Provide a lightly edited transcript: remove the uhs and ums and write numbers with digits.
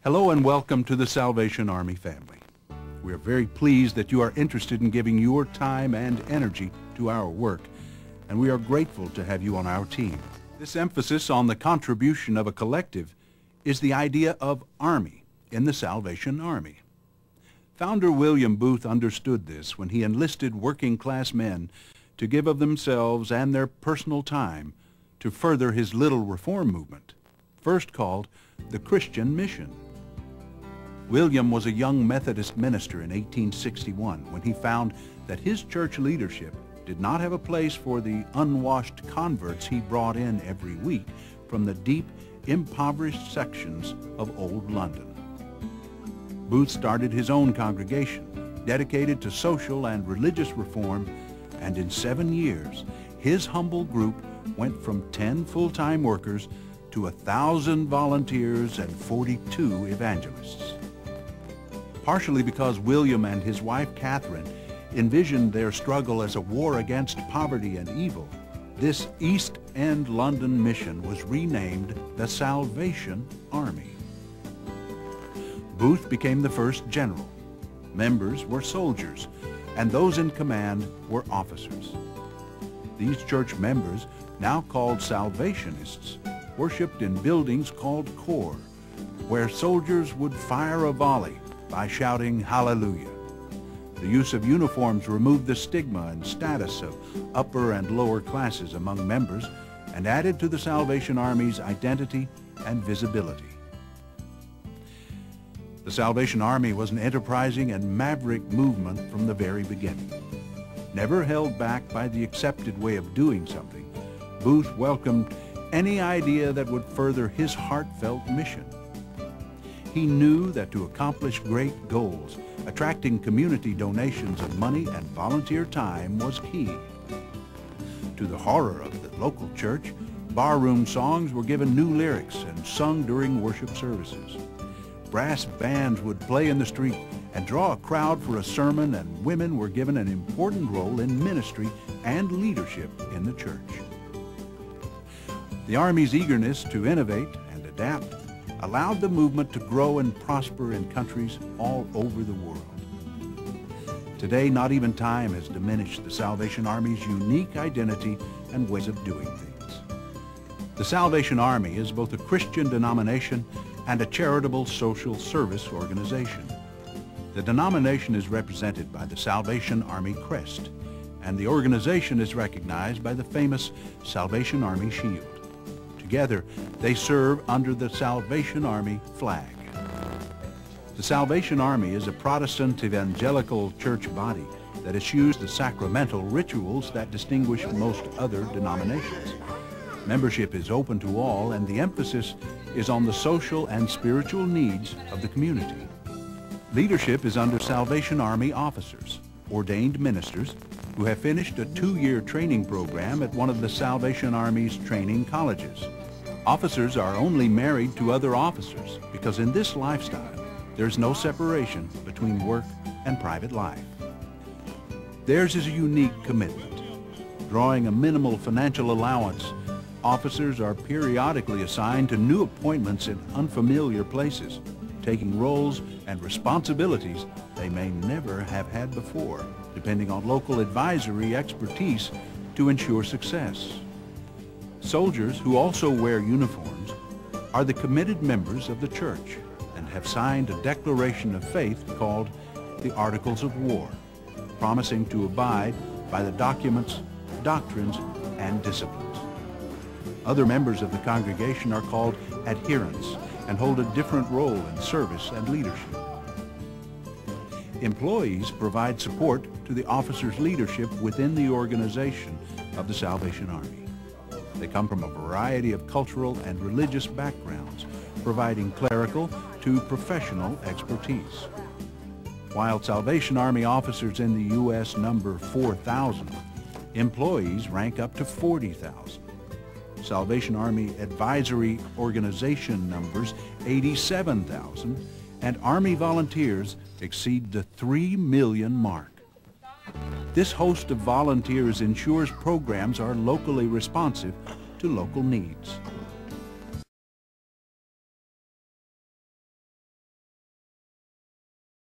Hello and welcome to the Salvation Army family. We are very pleased that you are interested in giving your time and energy to our work, and we are grateful to have you on our team. This emphasis on the contribution of a collective is the idea of Army in the Salvation Army. Founder William Booth understood this when he enlisted working-class men to give of themselves and their personal time to further his little reform movement, first called the Christian Mission. William was a young Methodist minister in 1861 when he found that his church leadership did not have a place for the unwashed converts he brought in every week from the deep, impoverished sections of old London. Booth started his own congregation, dedicated to social and religious reform, and in 7 years, his humble group went from 10 full-time workers to 1,000 volunteers and 42 evangelists. Partially because William and his wife Catherine envisioned their struggle as a war against poverty and evil, this East End London mission was renamed the Salvation Army. Booth became the first general. Members were soldiers, and those in command were officers. These church members, now called Salvationists, worshipped in buildings called corps, where soldiers would fire a volley by shouting hallelujah. The use of uniforms removed the stigma and status of upper and lower classes among members and added to the Salvation Army's identity and visibility. The Salvation Army was an enterprising and maverick movement from the very beginning. Never held back by the accepted way of doing something, Booth welcomed any idea that would further his heartfelt mission. He knew that to accomplish great goals, attracting community donations of money and volunteer time was key. To the horror of the local church, barroom songs were given new lyrics and sung during worship services. Brass bands would play in the street and draw a crowd for a sermon, and women were given an important role in ministry and leadership in the church. The Army's eagerness to innovate and adapt allowed the movement to grow and prosper in countries all over the world. Today, not even time has diminished the Salvation Army's unique identity and ways of doing things. The Salvation Army is both a Christian denomination and a charitable social service organization. The denomination is represented by the Salvation Army crest, and the organization is recognized by the famous Salvation Army shield. Together, they serve under the Salvation Army flag. The Salvation Army is a Protestant evangelical church body that eschews the sacramental rituals that distinguish most other denominations. Membership is open to all, and the emphasis is on the social and spiritual needs of the community. Leadership is under Salvation Army officers, ordained ministers, who have finished a 2-year training program at one of the Salvation Army's training colleges. Officers are only married to other officers because in this lifestyle, there's no separation between work and private life. Theirs is a unique commitment. Drawing a minimal financial allowance, officers are periodically assigned to new appointments in unfamiliar places, taking roles and responsibilities they may never have had before, depending on local advisory expertise to ensure success. Soldiers who also wear uniforms are the committed members of the church and have signed a declaration of faith called the Articles of War, promising to abide by the documents, doctrines, and disciplines. Other members of the congregation are called adherents and hold a different role in service and leadership. Employees provide support to the officers' leadership within the organization of the Salvation Army. They come from a variety of cultural and religious backgrounds, providing clerical to professional expertise. While Salvation Army officers in the U.S. number 4,000, employees rank up to 40,000. Salvation Army Advisory Organization numbers 87,000, and Army volunteers exceed the 3 million mark. This host of volunteers ensures programs are locally responsive to local needs.